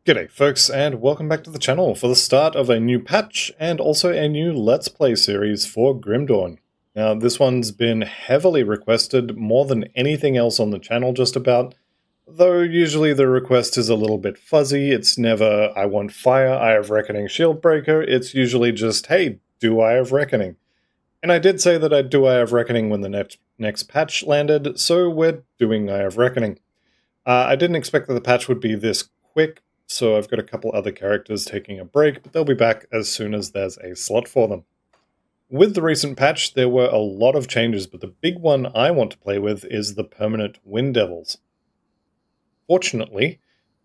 G'day folks, and welcome back to the channel for the start of a new patch and also a new Let's Play series for Grim Dawn. Now this one's been heavily requested more than anything else on the channel just about, though usually the request is a little bit fuzzy. It's never I want fire, Eye of Reckoning, Shield Breaker. It's usually just hey, do Eye of Reckoning. And I did say that I'd do Eye of Reckoning when the next patch landed, so we're doing Eye of Reckoning. I didn't expect that the patch would be this quick, so I've got a couple other characters taking a break, but they'll be back as soon as there's a slot for them. With the recent patch, there were a lot of changes, but the big one I want to play with is the permanent Wind Devils. Fortunately,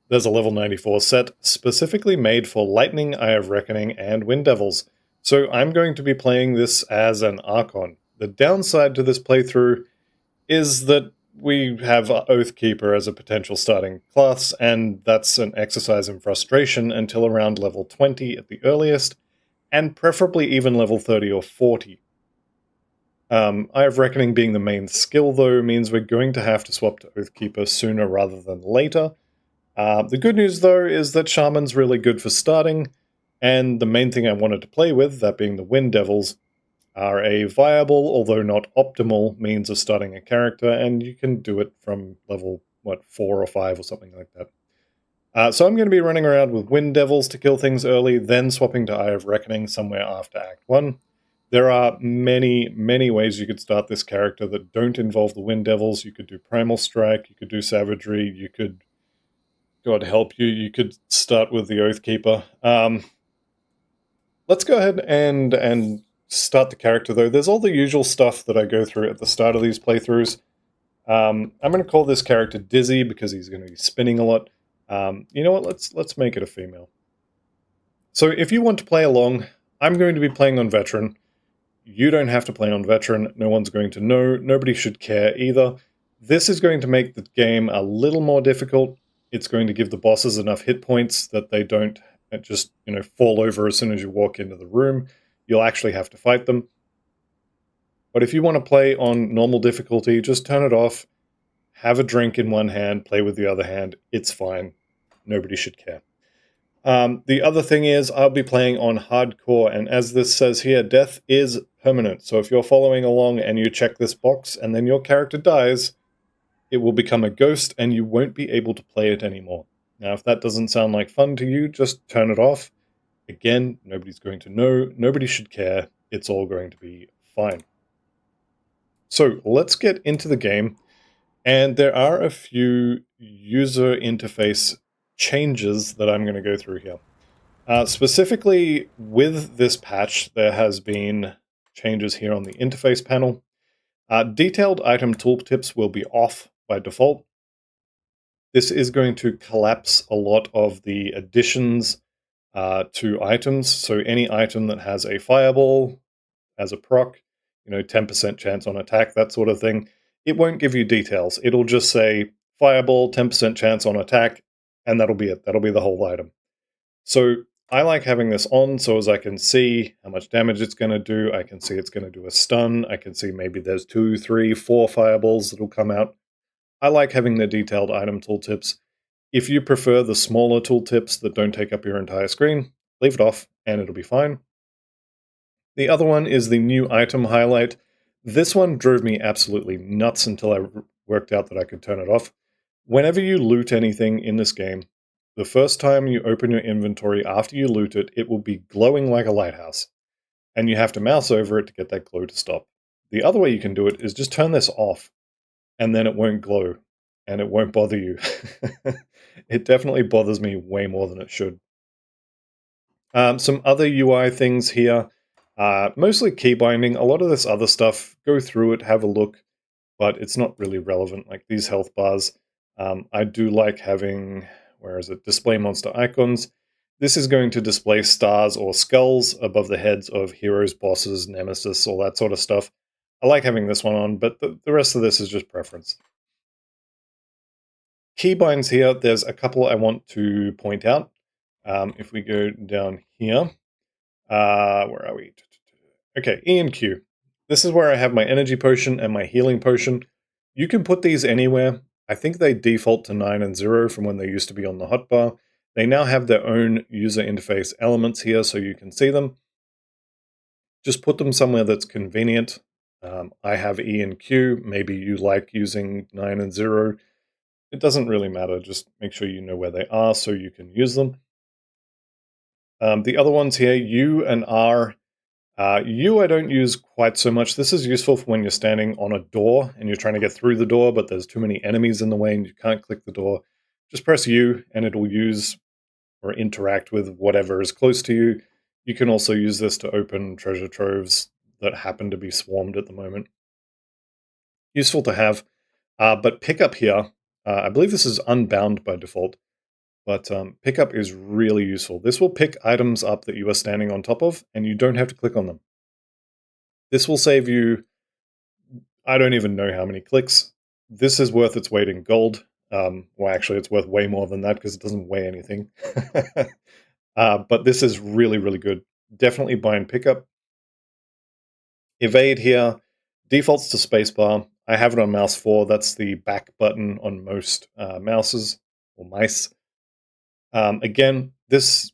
there's a level 94 set specifically made for Lightning, Eye of Reckoning, and Wind Devils, so I'm going to be playing this as an Archon. The downside to this playthrough is that we have Oathkeeper as a potential starting class, and that's an exercise in frustration until around level 20 at the earliest, and preferably even level 30 or 40. Eye of Reckoning being the main skill, though, means we're going to have to swap to Oathkeeper sooner rather than later. The good news, though, is that Shaman's really good for starting, and the main thing I wanted to play with, that being the Wind Devils, are a viable, although not optimal, means of starting a character, and you can do it from level, 4 or 5 or something like that. So I'm going to be running around with Wind Devils to kill things early, then swapping to Eye of Reckoning somewhere after Act 1. There are many, many ways you could start this character that don't involve the Wind Devils. You could do Primal Strike, you could do Savagery, you could, God help you could start with the Oathkeeper. Let's go ahead and start the character, though. There's all the usual stuff that I go through at the start of these playthroughs. I'm going to call this character Dizzy because he's going to be spinning a lot. You know what? Let's make it a female. So if you want to play along, I'm going to be playing on Veteran. You don't have to play on Veteran. No one's going to know. Nobody should care either. This is going to make the game a little more difficult. It's going to give the bosses enough hit points that they don't just, fall over as soon as you walk into the room. You'll actually have to fight them. But if you want to play on normal difficulty, just turn it off, have a drink in one hand, play with the other hand. It's fine. Nobody should care. The other thing is I'll be playing on hardcore, and as this says here, death is permanent. So if you're following along and you check this box and then your character dies, it will become a ghost and you won't be able to play it anymore. Now, if that doesn't sound like fun to you, just turn it off. Again, nobody's going to know, nobody should care, it's all going to be fine. So let's get into the game, and there are a few user interface changes that I'm going to go through here. Specifically with this patch, there has been changes here on the interface panel. Detailed item tooltips will be off by default. This is going to collapse a lot of the additions to items. So any item that has a fireball, has a proc, 10% chance on attack, that sort of thing, it won't give you details. It'll just say fireball, 10% chance on attack, and that'll be it. That'll be the whole item. So I like having this on so as I can see how much damage it's going to do. I can see it's going to do a stun. I can see maybe there's 2, 3, 4 fireballs that'll come out. I like having the detailed item tooltips. If you prefer the smaller tooltips that don't take up your entire screen, leave it off and it'll be fine. The other one is the new item highlight. This one drove me absolutely nuts until I worked out that I could turn it off. Whenever you loot anything in this game, the first time you open your inventory after you loot it, it will be glowing like a lighthouse. And you have to mouse over it to get that glow to stop. The other way you can do it is just turn this off, and then it won't glow, and it won't bother you. It definitely bothers me way more than it should. Some other UI things here, mostly key binding. A lot of this other stuff, go through it, have a look, but it's not really relevant, like these health bars. I do like having, display monster icons. This is going to display stars or skulls above the heads of heroes, bosses, nemesis, all that sort of stuff. I like having this one on, but the rest of this is just preference. Keybinds here, there's a couple I want to point out. If we go down here, where are we? Okay, E and Q. This is where I have my energy potion and my healing potion. You can put these anywhere. I think they default to 9 and 0 from when they used to be on the hotbar. They now have their own user interface elements here so you can see them. Just put them somewhere that's convenient. I have E and Q. Maybe you like using 9 and 0. It doesn't really matter. Just make sure you know where they are so you can use them. The other ones here, U and R. U I don't use quite so much. This is useful for when you're standing on a door and you're trying to get through the door, but there's too many enemies in the way and you can't click the door. Just press U and it'll use or interact with whatever is close to you. You can also use this to open treasure troves that happen to be swarmed at the moment. Useful to have. But pickup here, I believe this is unbound by default, but pickup is really useful. This will pick items up that you are standing on top of, and you don't have to click on them. This will save you, I don't even know how many clicks. This is worth its weight in gold. Well, actually, it's worth way more than that because it doesn't weigh anything. But this is really, really good. Definitely bind pickup. Evade here defaults to spacebar. I have it on mouse 4. That's the back button on most mouses or mice. Again,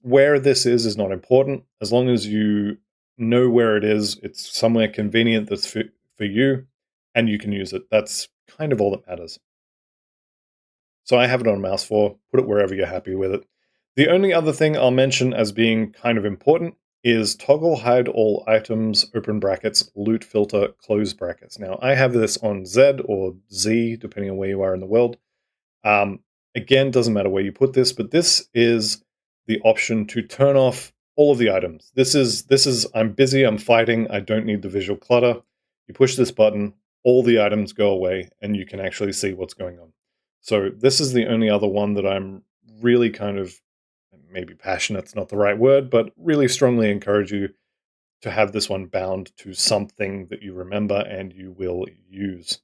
where this is not important. As long as you know where it is, it's somewhere convenient that's for you, and you can use it. That's kind of all that matters. So I have it on mouse 4. Put it wherever you're happy with it. The only other thing I'll mention as being kind of important is toggle hide all items, open brackets, loot filter, close brackets. Now, I have this on Z or Z, depending on where you are in the world. Again, doesn't matter where you put this, but this is the option to turn off all of the items. This is I'm busy, I'm fighting, I don't need the visual clutter. You push this button, all the items go away, and you can actually see what's going on. So this is the only other one that I'm really kind of, maybe passionate's not the right word, but really strongly encourage you to have this one bound to something that you remember and you will use.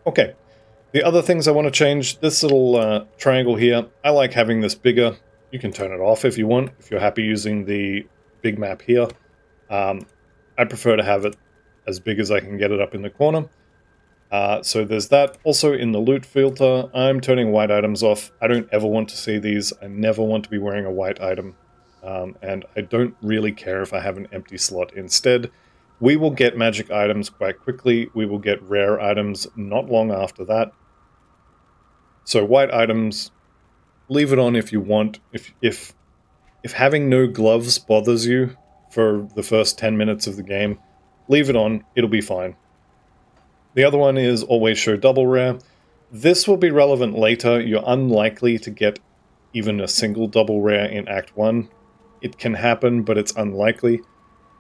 Okay, the other things I want to change, this little triangle here, I like having this bigger. You can turn it off if you want, if you're happy using the big map here. I prefer to have it as big as I can get it up in the corner. So there's that. Also in the loot filter, I'm turning white items off. I don't ever want to see these. I never want to be wearing a white item. And I don't really care if I have an empty slot. Instead, we will get magic items quite quickly. We will get rare items not long after that. So white items, leave it on if you want. If having no gloves bothers you for the first 10 minutes of the game, leave it on. It'll be fine. The other one is always show double rare. This will be relevant later. You're unlikely to get even a single double rare in Act 1. It can happen, but it's unlikely.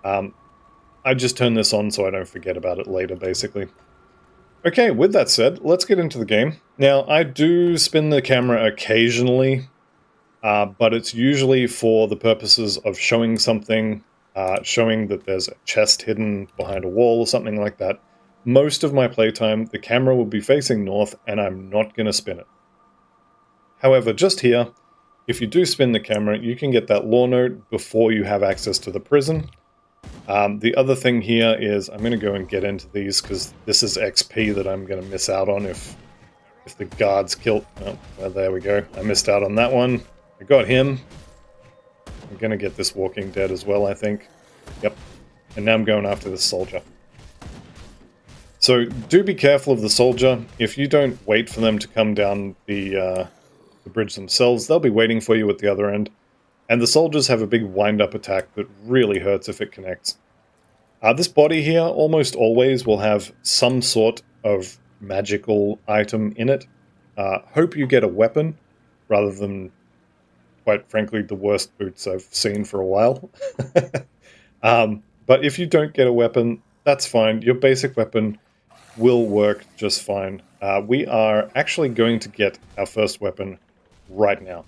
I just turn this on so I don't forget about it later, basically. Okay, with that said, let's get into the game. Now, I do spin the camera occasionally, but it's usually for the purposes of showing something, showing that there's a chest hidden behind a wall or something like that. Most of my playtime, the camera will be facing north, and I'm not going to spin it. However, just here, if you do spin the camera, you can get that lore note before you have access to the prison. The other thing here is, I'm going to go and get into these, because this is XP that I'm going to miss out on if the guards kill... Oh, well, there we go. I missed out on that one. I got him. I'm going to get this Walking Dead as well, I think. Yep. And now I'm going after this soldier. So do be careful of the soldier. If you don't wait for them to come down the bridge themselves, they'll be waiting for you at the other end. And the soldiers have a big wind-up attack that really hurts if it connects. This body here almost always will have some sort of magical item in it. Hope you get a weapon, rather than, quite frankly, the worst boots I've seen for a while. But if you don't get a weapon, that's fine. Your basic weapon will work just fine. We are actually going to get our first weapon right now.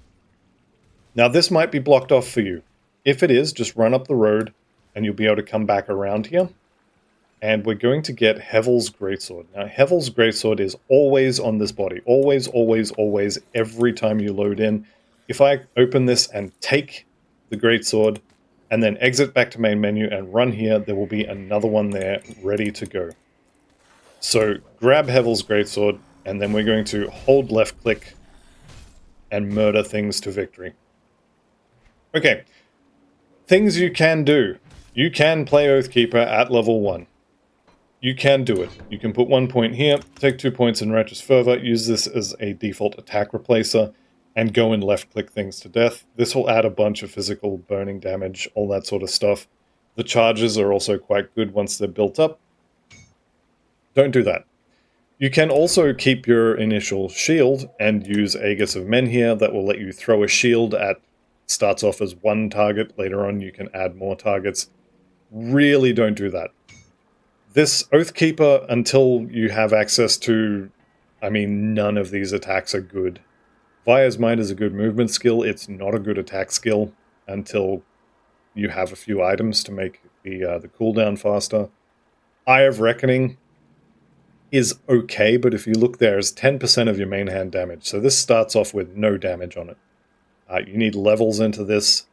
Now, this might be blocked off for you. If it is, just run up the road, and you'll be able to come back around here. And we're going to get Hevel's Greatsword. Now, Hevel's Greatsword is always on this body. Always, always, always, every time you load in. If I open this and take the Greatsword, and then exit back to main menu and run here, there will be another one there ready to go. So grab Hevel's Greatsword, and then we're going to hold left click and murder things to victory. Okay, things you can do. You can play Oathkeeper at level 1. You can do it. You can put 1 point here, take 2 points in Righteous Fervor, use this as a default attack replacer, and go and left-click things to death. This will add a bunch of physical burning damage, all that sort of stuff. The charges are also quite good once they're built up. Don't do that. You can also keep your initial shield and use Aegis of Menhir. That will let you throw a shield at, starts off as 1 target, later on you can add more targets. Really don't do that. This Oathkeeper, until you have access to, I mean, none of these attacks are good. Vire's Might is a good movement skill, it's not a good attack skill until you have a few items to make the cooldown faster. Eye of Reckoning is okay, but if you look there, it's 10% of your main hand damage, so this starts off with no damage on it. You need levels into this.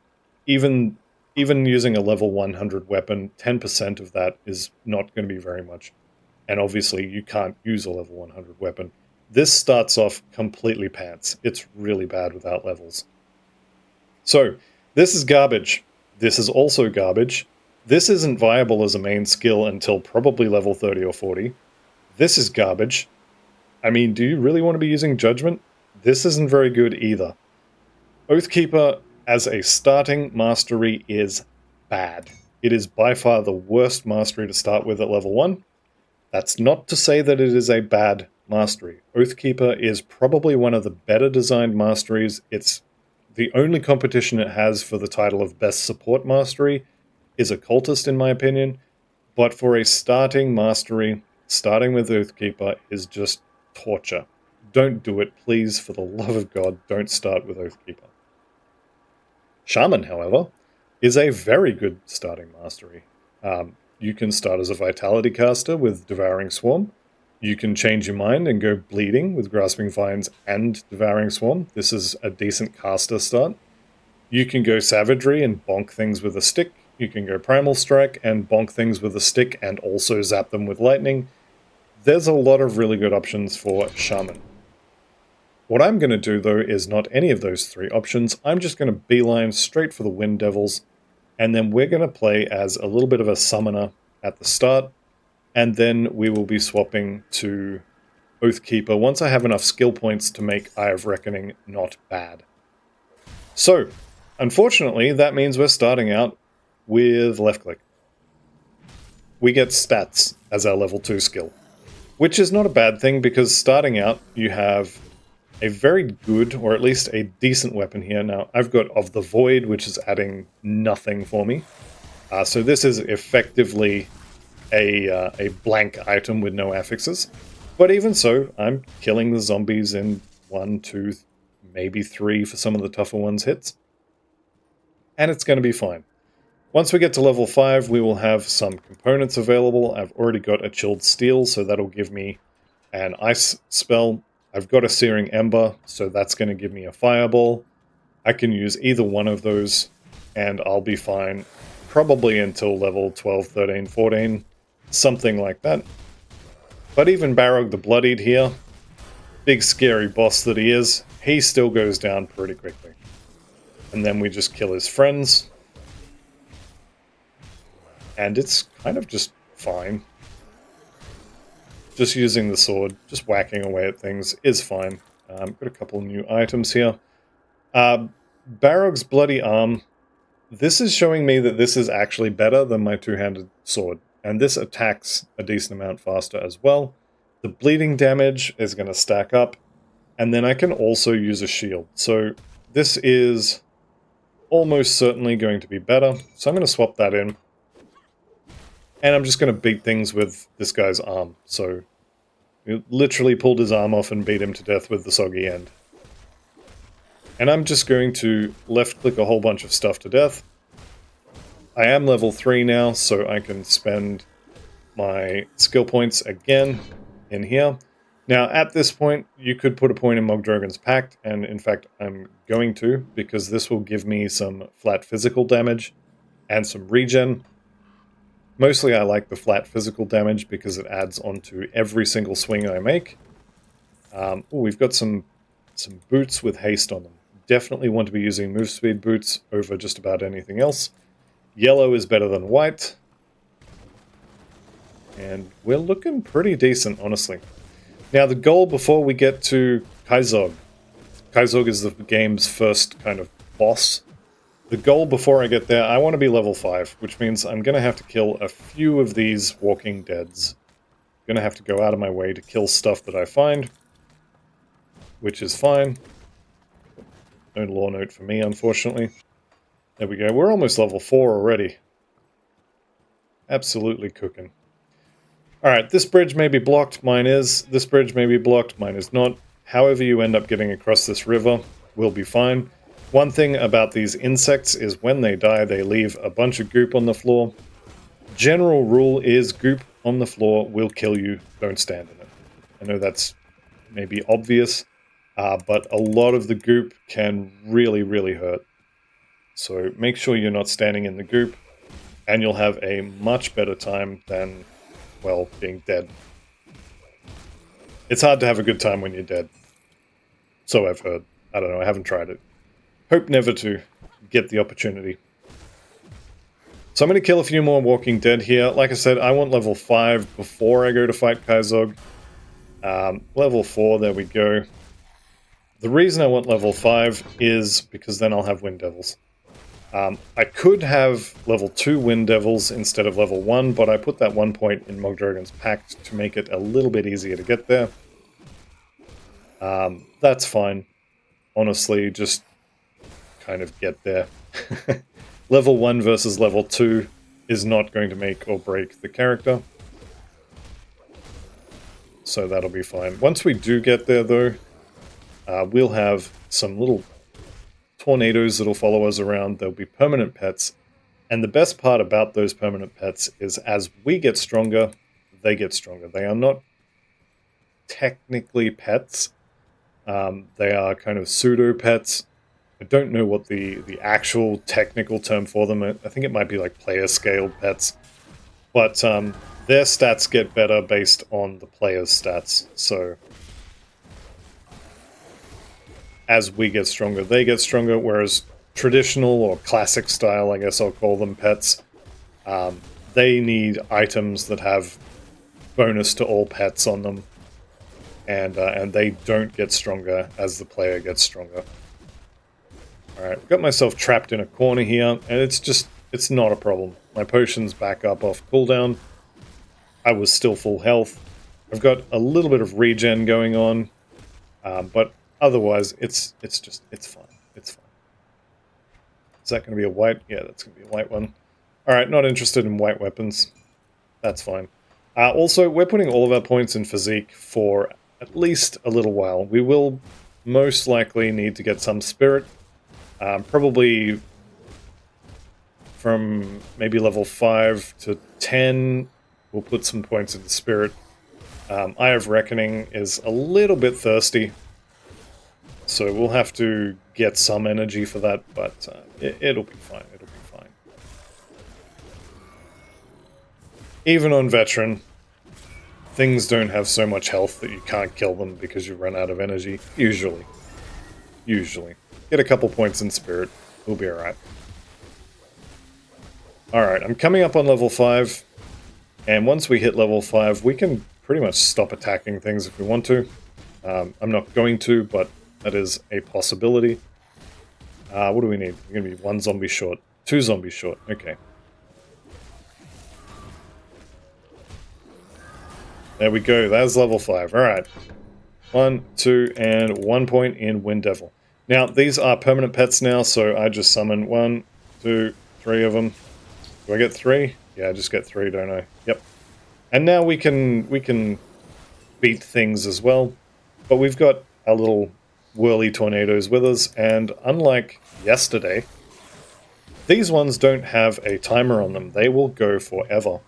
Even using a level 100 weapon, 10% of that is not going to be very much. And obviously you can't use a level 100 weapon. This starts off completely pants. It's really bad without levels. So, this is garbage. This is also garbage. This isn't viable as a main skill until probably level 30 or 40. This is garbage. I mean, do you really want to be using Judgment? This isn't very good either. Oathkeeper as a starting mastery is bad. It is by far the worst mastery to start with at level 1. That's not to say that it is a bad mastery. Oathkeeper is probably one of the better designed masteries. It's the only competition it has for the title of best support mastery is Occultist in my opinion, but for a starting mastery, starting with Oathkeeper is just torture. Don't do it, please, for the love of God, don't start with Oathkeeper. Shaman, however, is a very good starting mastery. You can start as a Vitality caster with Devouring Swarm. You can change your mind and go Bleeding with Grasping Vines and Devouring Swarm. This is a decent caster start. You can go Savagery and bonk things with a stick. You can go Primal Strike and bonk things with a stick and also zap them with lightning. There's a lot of really good options for Shaman. What I'm going to do, though, is not any of those 3 options. I'm just going to beeline straight for the Wind Devils, and then we're going to play as a little bit of a summoner at the start, and then we will be swapping to Oathkeeper once I have enough skill points to make Eye of Reckoning not bad. So, unfortunately, that means we're starting out with left-click. We get stats as our level 2 skill, which is not a bad thing because starting out you have a very good, or at least a decent weapon here. Now, I've got Of the Void, which is adding nothing for me. So this is effectively a blank item with no affixes. But even so, I'm killing the zombies in 1, 2, maybe 3 for some of the tougher ones hits. And it's going to be fine. Once we get to level 5, we will have some components available. I've already got a Chilled Steel, so that'll give me an ice spell. I've got a Searing Ember, so that's going to give me a Fireball. I can use either one of those, and I'll be fine probably until level 12, 13, 14, something like that. But even Barrog the Bloodied here, big scary boss that he is, he still goes down pretty quickly. And then we just kill his friends. And it's kind of just fine. Just using the sword, just whacking away at things is fine. Got a couple new items here. Barrog's Bloody Arm. This is showing me that this is actually better than my two-handed sword. And this attacks a decent amount faster as well. The bleeding damage is going to stack up. And then I can also use a shield. So this is almost certainly going to be better. So I'm going to swap that in. And I'm just going to beat things with this guy's arm. So he literally pulled his arm off and beat him to death with the soggy end. And I'm just going to left-click a whole bunch of stuff to death. I am level 3 now, so I can spend my skill points again in here. Now, at this point, you could put a point in Mogdragon's Pact, and in fact, I'm going to, because this will give me some flat physical damage and some regen. Mostly I like the flat physical damage because it adds onto every single swing I make. We've got some some boots with haste on them. Definitely want to be using move speed boots over just about anything else. Yellow is better than white. And we're looking pretty decent, honestly. Now, the goal before we get to Kyzog. Kyzog is the game's first kind of boss. The goal before I get there, I want to be level 5, which means I'm going to have to kill a few of these walking deads. I'm going to have to go out of my way to kill stuff that I find, which is fine. No lore note for me, unfortunately. There we go. We're almost level 4 already. Absolutely cooking. Alright, this bridge may be blocked. Mine is. This bridge may be blocked. Mine is not. However you end up getting across this river will be fine. One thing about these insects is when they die, they leave a bunch of goop on the floor. General rule is goop on the floor will kill you. Don't stand in it. I know that's maybe obvious, but a lot of the goop can really, really hurt. So make sure you're not standing in the goop, and you'll have a much better time than, well, being dead. It's hard to have a good time when you're dead. So I've heard. I don't know, I haven't tried it. Hope never to get the opportunity. So I'm going to kill a few more Walking Dead here. Like I said, I want level 5 before I go to fight Kyzog. Level 4, there we go. The reason I want level 5 is because then I'll have Wind Devils. I could have level 2 Wind Devils instead of level 1, but I put that 1 point in Mogdragon's Pact to make it a little bit easier to get there. That's fine. Honestly, just kind of get there. Level 1 versus level 2 is not going to make or break the character. So that'll be fine. Once we do get there, though, we'll have some little tornadoes that'll follow us around. They'll be permanent pets. And the best part about those permanent pets is as we get stronger, they get stronger. They are not technically pets. They are kind of pseudo-pets. I don't know what the actual technical term for them. I think it might be like player-scaled pets. But their stats get better based on the player's stats. So as we get stronger, they get stronger. Whereas traditional or classic style, I guess I'll call them, pets, they need items that have bonus to all pets on them. And they don't get stronger as the player gets stronger. Alright, got myself trapped in a corner here, and it's not a problem. My potion's back up off cooldown. I was still full health. I've got a little bit of regen going on, but otherwise, it's fine. It's fine. Is that going to be a white? Yeah, that's going to be a white one. Alright, not interested in white weapons. That's fine. Also, we're putting all of our points in physique for at least a little while. We will most likely need to get some spirit. Probably from maybe level 5 to 10, we'll put some points into spirit. Eye of Reckining is a little bit thirsty, so we'll have to get some energy for that, but it'll be fine. It'll be fine. Even on veteran, things don't have so much health that you can't kill them because you run out of energy. Usually. Get a couple points in spirit. We'll be alright. Alright, I'm coming up on level 5. And once we hit level 5, we can pretty much stop attacking things if we want to. I'm not going to, but that is a possibility. What do we need? We're going to be 1 zombie short. 2 zombies short. Okay. There we go. That's level 5. Alright. 1, 2, and 1 point in Wind Devil. Now, these are permanent pets now, so I just summon 1, 2, 3 of them. Do I get 3? Yeah, I just get 3, don't I? Yep. And now we can beat things as well. But we've got our little whirly tornadoes with us, and unlike yesterday, these ones don't have a timer on them. They will go forever.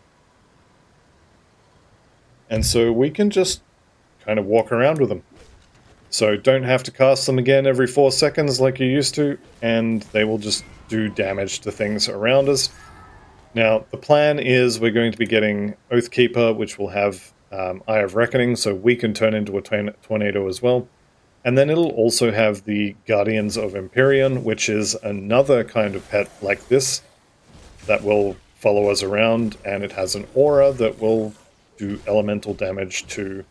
And so we can just kind of walk around with them. So don't have to cast them again every 4 seconds like you used to, and they will just do damage to things around us. Now, the plan is we're going to be getting Oathkeeper, which will have Eye of Reckoning, so we can turn into a tornado as well. And then it'll also have the Guardians of Empyrean, which is another kind of pet like this that will follow us around, and it has an aura that will do elemental damage to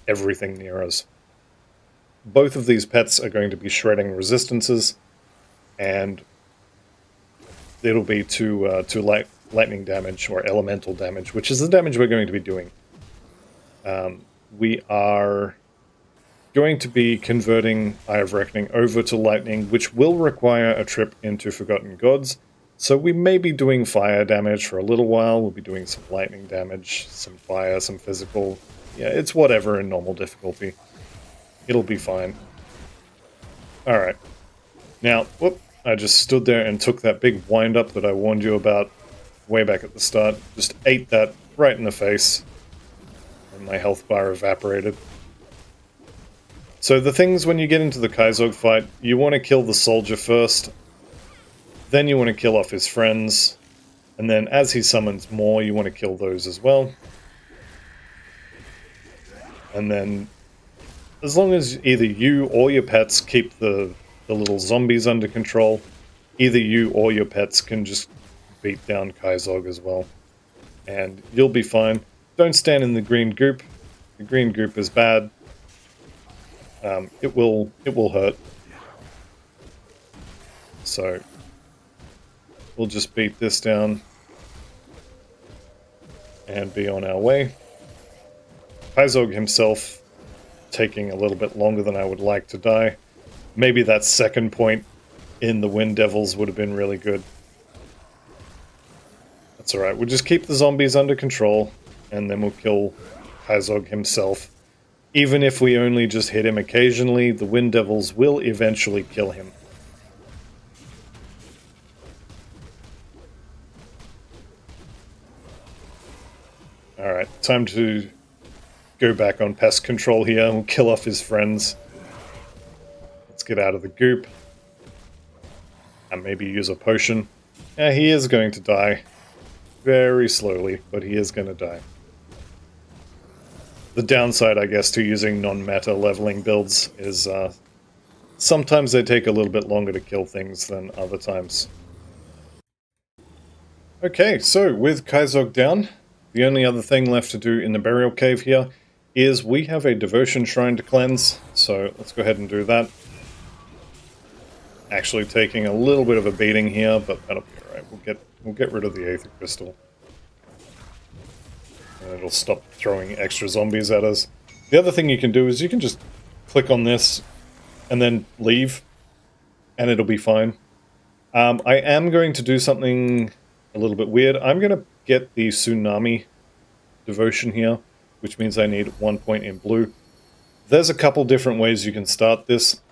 everything near us. Both of these pets are going to be shredding resistances, and it'll be to lightning damage or elemental damage, which is the damage we're going to be doing. We are going to be converting Eye of Reckoning over to lightning, which will require a trip into Forgotten Gods. So we may be doing fire damage for a little while. We'll be doing some lightning damage, some fire, some physical. Yeah, it's whatever in normal difficulty. It'll be fine. Alright. Now, whoop, I just stood there and took that big wind-up that I warned you about way back at the start. Just ate that right in the face. And my health bar evaporated. So the things when you get into the Kyzog fight, you want to kill the soldier first. Then you want to kill off his friends. And then as he summons more, you want to kill those as well. And then, as long as either you or your pets keep the little zombies under control, either you or your pets can just beat down Kyzog as well. And you'll be fine. Don't stand in the green goop. The green goop is bad. It will hurt. So we'll just beat this down and be on our way. Kyzog himself taking a little bit longer than I would like to die. Maybe that second point in the Wind Devils would have been really good. That's alright, we'll just keep the zombies under control, and then we'll kill Kyzog himself. Even if we only just hit him occasionally, the Wind Devils will eventually kill him. Alright, time to go back on pest control here. We'll kill off his friends. Let's get out of the goop. And maybe use a potion. Yeah, he is going to die. Very slowly, but he is going to die. The downside, I guess, to using non-meta leveling builds is sometimes they take a little bit longer to kill things than other times. Okay, so with Kyzog down, the only other thing left to do in the burial cave here is we have a devotion shrine to cleanse, so let's go ahead and do that. Actually taking a little bit of a beating here, but that'll be alright. We'll get rid of the Aether Crystal. And it'll stop throwing extra zombies at us. The other thing you can do is you can just click on this and then leave, and it'll be fine. I am going to do something a little bit weird. I'm going to get the Tsunami devotion here, which means I need 1 point in blue. There's a couple different ways you can start this.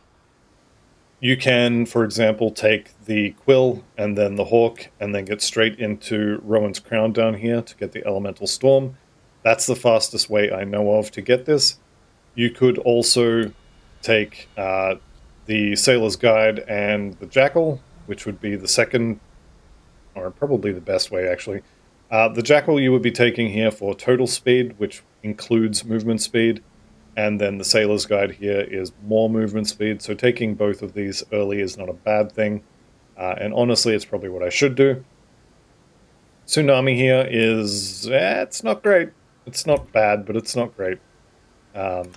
You can, for example, take the Quill and then the Hawk and then get straight into Rowan's Crown down here to get the Elemental Storm. That's the fastest way I know of to get this. You could also take the Sailor's Guide and the Jackal, which would be the second, or probably the best way actually. The Jackal you would be taking here for total speed, which includes movement speed. And then the Sailor's Guide here is more movement speed, so taking both of these early is not a bad thing. And honestly, it's probably what I should do. Tsunami here is... it's not great. It's not bad, but it's not great. But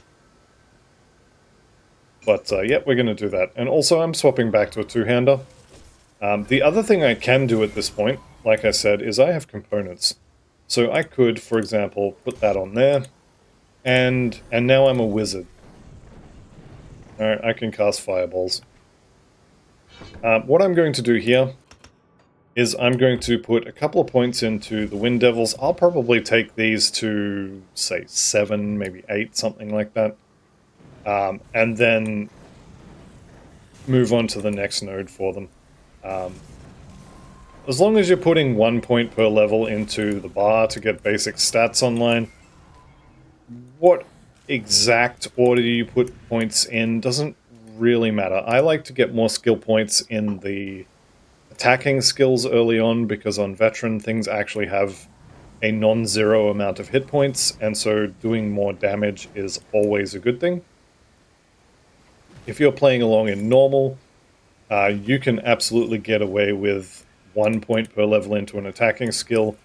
yeah, we're going to do that. And also, I'm swapping back to a two-hander. The other thing I can do at this point, like I said, is I have components. So I could, for example, put that on there. And now I'm a wizard. Alright, I can cast fireballs. What I'm going to do here is I'm going to put a couple of points into the Wind Devils. I'll probably take these to, say, 7, maybe 8, something like that. And then move on to the next node for them. As long as you're putting 1 point per level into the bar to get basic stats online, what exact order you put points in doesn't really matter. I like to get more skill points in the attacking skills early on, because on Veteran things actually have a non-zero amount of hit points, and so doing more damage is always a good thing. If you're playing along in normal, you can absolutely get away with 1 point per level into an attacking skill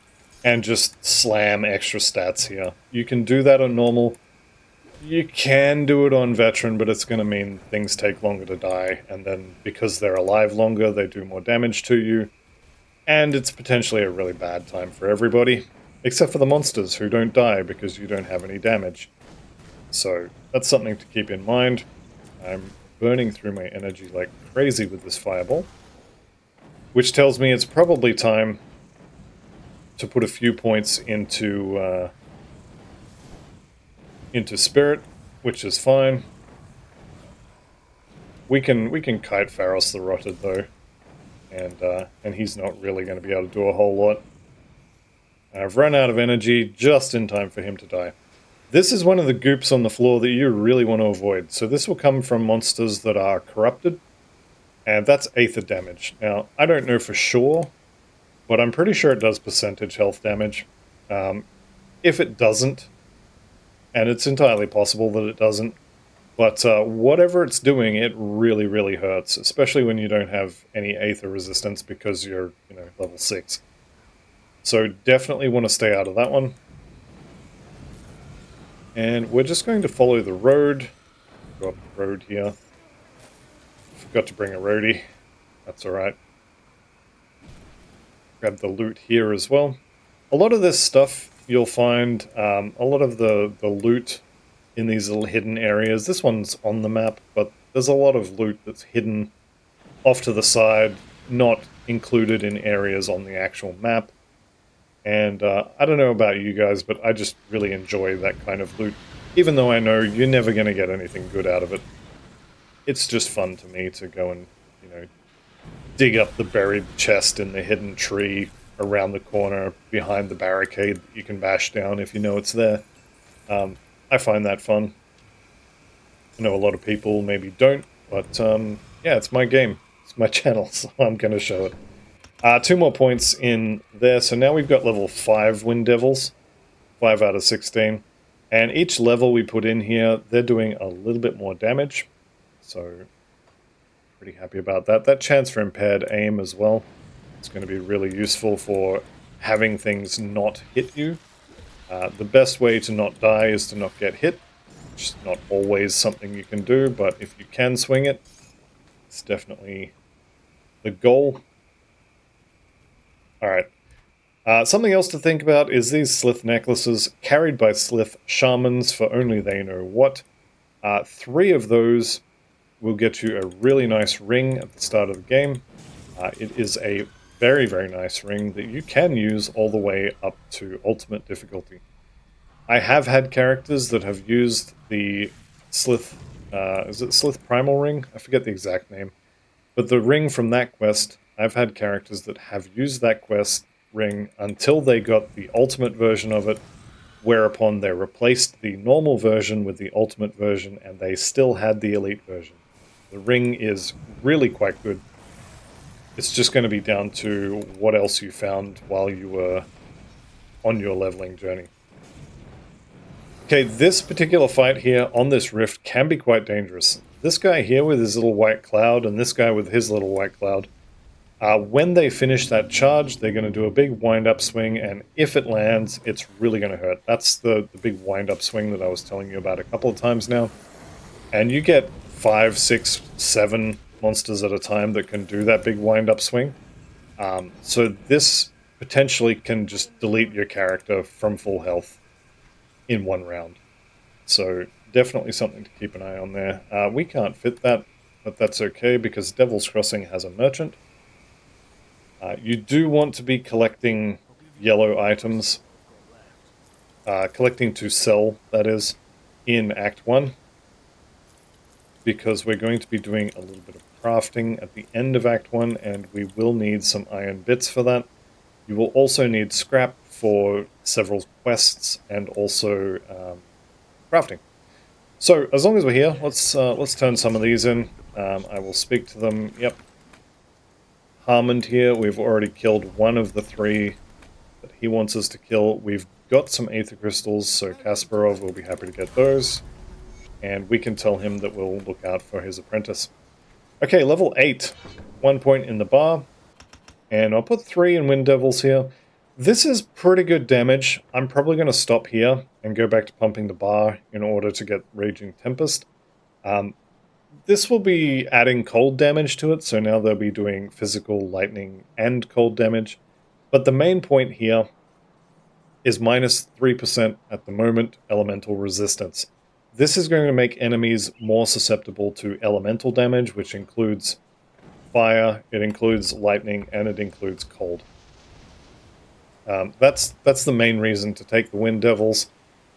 and just slam extra stats here. You can do that on normal. You can do it on veteran, but it's going to mean things take longer to die, and then because they're alive longer, they do more damage to you, and it's potentially a really bad time for everybody, except for the monsters who don't die because you don't have any damage. So that's something to keep in mind. I'm burning through my energy like crazy with this fireball, which tells me it's probably time to put a few points into spirit, which is fine. We can kite Pharos the Rotted though, and he's not really going to be able to do a whole lot. I've run out of energy just in time for him to die. This is one of the goops on the floor that you really want to avoid. So this will come from monsters that are corrupted, and that's Aether damage. Now, I don't know for sure, but I'm pretty sure it does percentage health damage. If it doesn't, and it's entirely possible that it doesn't, but whatever it's doing, it really, really hurts, especially when you don't have any Aether resistance because you're, level 6. So definitely want to stay out of that one. And we're just going to follow the road. Go up the road here. Forgot to bring a roadie. That's alright. Grab the loot here as well. A lot of this stuff you'll find, a lot of the loot in these little hidden areas. This one's on the map, but there's a lot of loot that's hidden off to the side, not included in areas on the actual map. And I don't know about you guys, but I just really enjoy that kind of loot. Even though I know you're never going to get anything good out of it. It's just fun to me to go and, dig up the buried chest in the hidden tree around the corner behind the barricade that you can bash down if you know it's there. I find that fun. I know a lot of people maybe don't, but yeah, it's my game. It's my channel, so I'm going to show it. 2 more points in there, so now we've got level 5 Wind Devils, 5 out of 16, and each level we put in here, they're doing a little bit more damage, so pretty happy about that. That chance for impaired aim as well, it's going to be really useful for having things not hit you. The best way to not die is to not get hit, which is not always something you can do, but if you can swing it, it's definitely the goal. Alright, something else to think about is these slith necklaces carried by slith shamans for only they know what. 3 of those will get you a really nice ring at the start of the game. It is a very, very nice ring that you can use all the way up to ultimate difficulty. I have had characters that have used the slith, is it slith primal ring? I forget the exact name. But the ring from that quest, I've had characters that have used that quest ring until they got the ultimate version of it, whereupon they replaced the normal version with the ultimate version, and they still had the elite version. The ring is really quite good. It's just going to be down to what else you found while you were on your leveling journey. Okay, this particular fight here on this rift can be quite dangerous. This guy here with his little white cloud and this guy with his little white cloud, when they finish that charge, they're going to do a big wind-up swing, and if it lands, it's really going to hurt. That's the big wind-up swing that I was telling you about a couple of times now. And you get 5, 6, 7 monsters at a time that can do that big wind-up swing. So this potentially can just delete your character from full health in 1 round. So definitely something to keep an eye on there. We can't fit that, but that's okay because Devil's Crossing has a merchant. You do want to be collecting yellow items, collecting to sell, that is, in Act 1, because we're going to be doing a little bit of crafting at the end of Act 1, and we will need some iron bits for that. You will also need scrap for several quests and also crafting. So, as long as we're here, let's turn some of these in. I will speak to them. Yep. Harmond here, we've already killed 1 of the 3 that he wants us to kill. We've got some Aether Crystals, so Kasparov will be happy to get those. and we can tell him that we'll look out for his apprentice. Okay, level 8. 1 point in the bar, and I'll put 3 in Wind Devils here. This is pretty good damage. I'm probably going to stop here and go back to pumping the bar in order to get Raging Tempest. This will be adding cold damage to it, so now they'll be doing physical, lightning, and cold damage. But the main point here is minus 3% at the moment elemental resistance. This is going to make enemies more susceptible to elemental damage, which includes fire, it includes lightning, and it includes cold. That's the main reason to take the Wind Devils.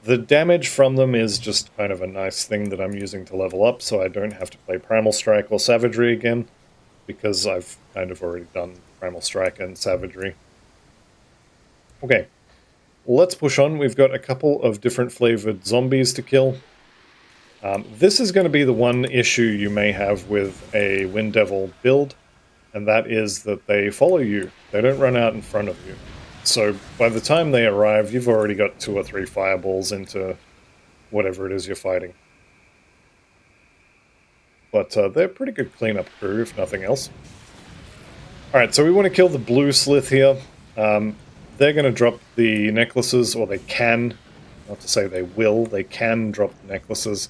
The damage from them is just kind of a nice thing that I'm using to level up, so I don't have to play Primal Strike or Savagery again, because I've kind of already done Primal Strike and Savagery. Okay, let's push on. We've got a couple of different flavored zombies to kill. This is going to be the one issue you may have with a Wind Devil build, and that is that they follow you. They don't run out in front of you. So by the time they arrive, you've already got 2 or 3 fireballs into whatever it is you're fighting. But they're a pretty good cleanup crew, if nothing else. Alright, so we want to kill the blue slith here. They're going to drop the necklaces, or they can, not to say they will, they can drop the necklaces.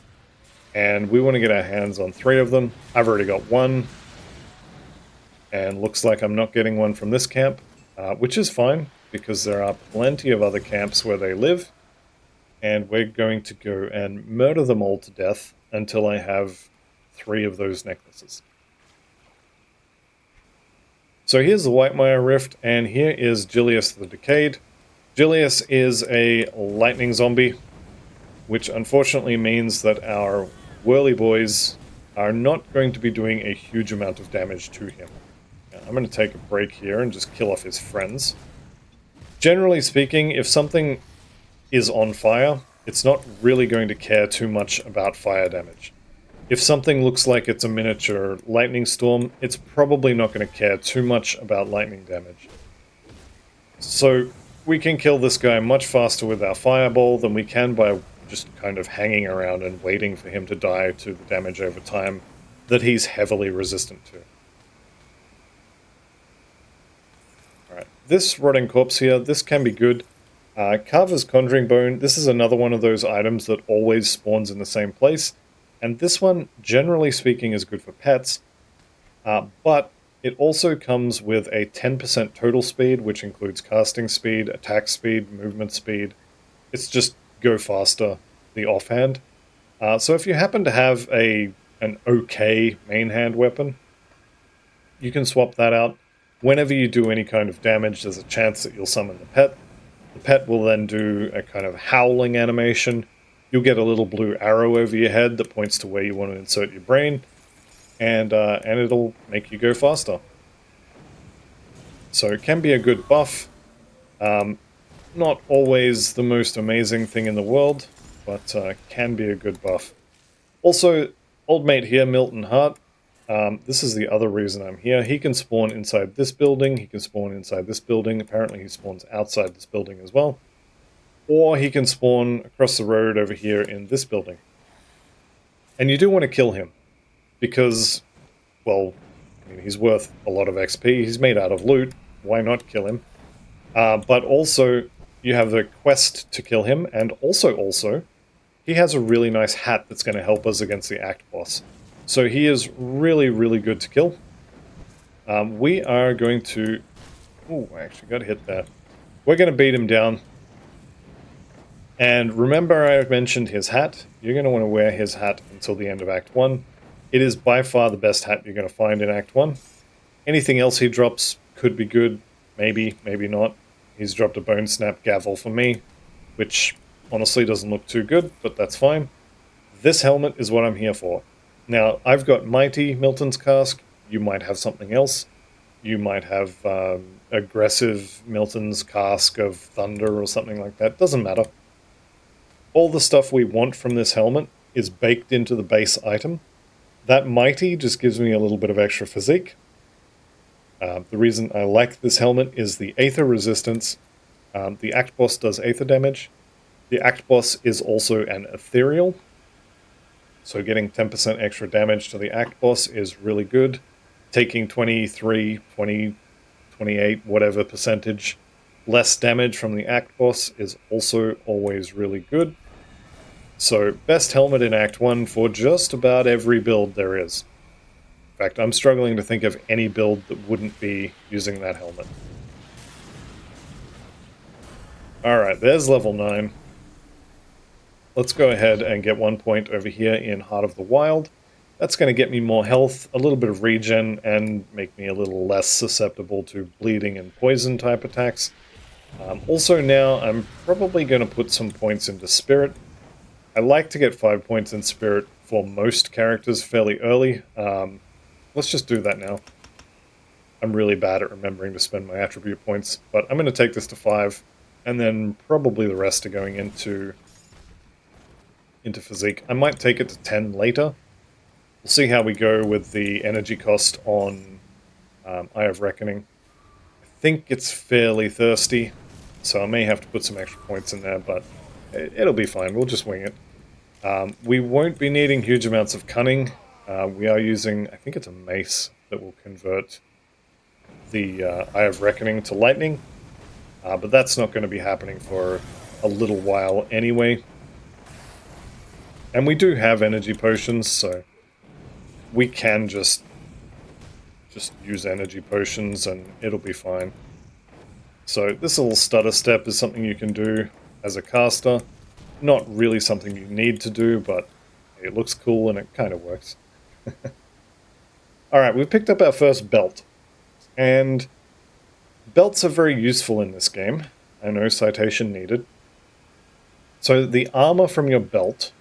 And we want to get our hands on 3 of them. I've already got 1. And looks like I'm not getting one from this camp, which is fine, because there are plenty of other camps where they live. And we're going to go and murder them all to death until I have 3 of those necklaces. So here's the Whitemire Rift, and here is Gillius the Decayed. Gillius is a lightning zombie, which unfortunately means that our whirly boys are not going to be doing a huge amount of damage to him. Now, I'm going to take a break here and just kill off his friends. Generally speaking, if something is on fire, it's not really going to care too much about fire damage. If something looks like it's a miniature lightning storm, it's probably not going to care too much about lightning damage. So we can kill this guy much faster with our fireball than we can by just kind of hanging around and waiting for him to die to the damage over time that he's heavily resistant to. Alright, this Rotting Corpse here, this can be good. Carver's Conjuring Bone, this is another one of those items that always spawns in the same place, and this one, generally speaking, is good for pets, but it also comes with a 10% total speed, which includes casting speed, attack speed, movement speed. It's just go faster, the offhand. So if you happen to have an okay main hand weapon, you can swap that out. Whenever you do any kind of damage, there's a chance that you'll summon the pet. The pet will then do a kind of howling animation. You'll get a little blue arrow over your head that points to where you want to insert your brain, and it'll make you go faster. So it can be a good buff. Not always the most amazing thing in the world, but can be a good buff. Also, old mate here, Milton Hart, this is the other reason I'm here. He can spawn inside this building, he can spawn inside this building, apparently he spawns outside this building as well. Or he can spawn across the road over here in this building. And you do want to kill him, because, well, I mean, he's worth a lot of XP, he's made out of loot, why not kill him? But also, you have the quest to kill him, and also, he has a really nice hat that's going to help us against the Act Boss. So he is really, really good to kill. We are going to... Ooh, I actually got to hit that. We're going to beat him down. And remember I mentioned his hat? You're going to want to wear his hat until the end of Act 1. It is by far the best hat you're going to find in Act 1. Anything else he drops could be good. Maybe, maybe not. He's dropped a Bone Snap Gavel for me, which honestly doesn't look too good, but that's fine. This helmet is what I'm here for. Now, I've got Mighty Milton's Cask. You might have something else. You might have aggressive Milton's Cask of Thunder or something like that. Doesn't matter. All the stuff we want from this helmet is baked into the base item. That Mighty just gives me a little bit of extra physique. The reason I like this helmet is the Aether resistance. The Act Boss does Aether damage. The Act Boss is also an Ethereal. So getting 10% extra damage to the Act Boss is really good. Taking 23, 20, 28, whatever percentage less damage from the Act Boss is also always really good. So best helmet in Act 1 for just about every build there is. In fact, I'm struggling to think of any build that wouldn't be using that helmet. Alright, there's level 9. Let's go ahead and get 1 point over here in Heart of the Wild. That's going to get me more health, a little bit of regen, and make me a little less susceptible to bleeding and poison type attacks. Also now, I'm probably going to put some points into Spirit. I like to get 5 points in Spirit for most characters fairly early. Let's just do that now. I'm really bad at remembering to spend my attribute points, but I'm going to take this to 5, and then probably the rest are going into Physique. I might take it to 10 later. We'll see how we go with the energy cost on Eye of Reckoning. I think it's fairly thirsty, so I may have to put some extra points in there, but it'll be fine. We'll just wing it. We won't be needing huge amounts of cunning. We are using, I think it's a mace that will convert the Eye of Reckoning to lightning, but that's not going to be happening for a little while anyway. And we do have energy potions, so we can just use energy potions and it'll be fine. So this little stutter step is something you can do as a caster. Not really something you need to do, but it looks cool and it kind of works. Alright, we've picked up our first belt. And belts are very useful in this game. I know, citation needed. So the armor from your belt,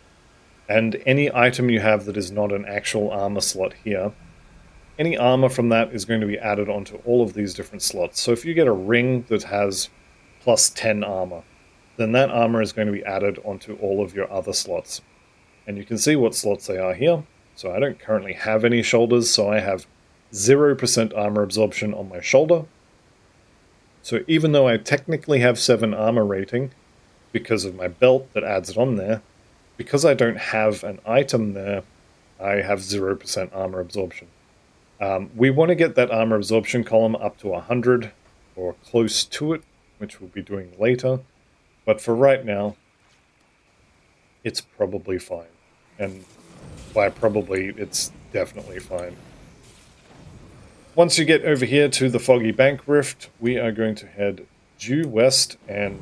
and any item you have that is not an actual armor slot here, any armor from that is going to be added onto all of these different slots. So if you get a ring that has plus 10 armor, then that armor is going to be added onto all of your other slots. And you can see what slots they are here. So I don't currently have any shoulders, so I have 0% armor absorption on my shoulder. So even though I technically have 7 armor rating, because of my belt that adds it on there, because I don't have an item there, I have 0% armor absorption. We want to get that armor absorption column up to 100, or close to it, which we'll be doing later. But for right now, it's probably fine. And by probably, it's definitely fine. Once you get over here to the Foggy Bank Rift, we are going to head due west and